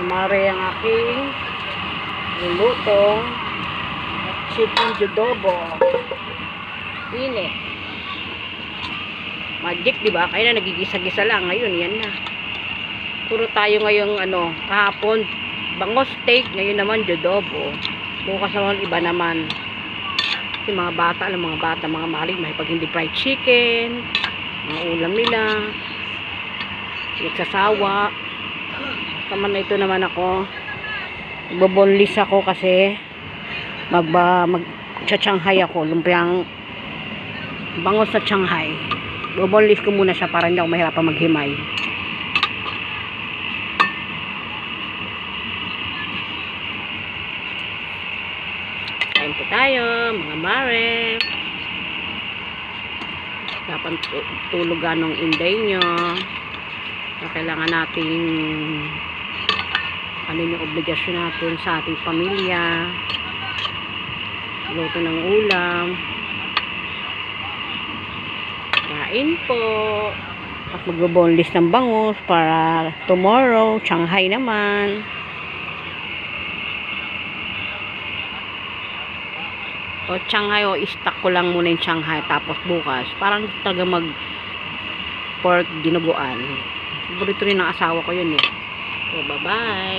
Mare ang aking lulutong chicken adobo. Init. Magic, di ba? Kaya na nagigisa-gisa lang. Ngayon, yan na. Puro tayo ngayong kahapon bangos steak, ngayon naman adobo. Bukas naman iba naman. Yung mga bata, mga maling pag hindi fried chicken, mga ulam nila. Nagsasawa. Tama na ito naman ako. Bobonlis ako kasi mag-Shanghai ako. Lumpiang bangos sa Shanghai. Bobonlis ko muna siya para hindi ako mahirapan maghimay. Kain po tayo, mga mare. Dapat tulugan ng inday nyo. Kailangan nating yung obligasyon natin sa ating pamilya. Luto ng ulam. Kain po. At magboboneless ng bangus para tomorrow, Shanghai naman. O Shanghai, o i-stack ko lang muna yung Shanghai tapos bukas parang talaga mag pork dinuguan. Paborito rin ng asawa ko yun eh. So bye bye.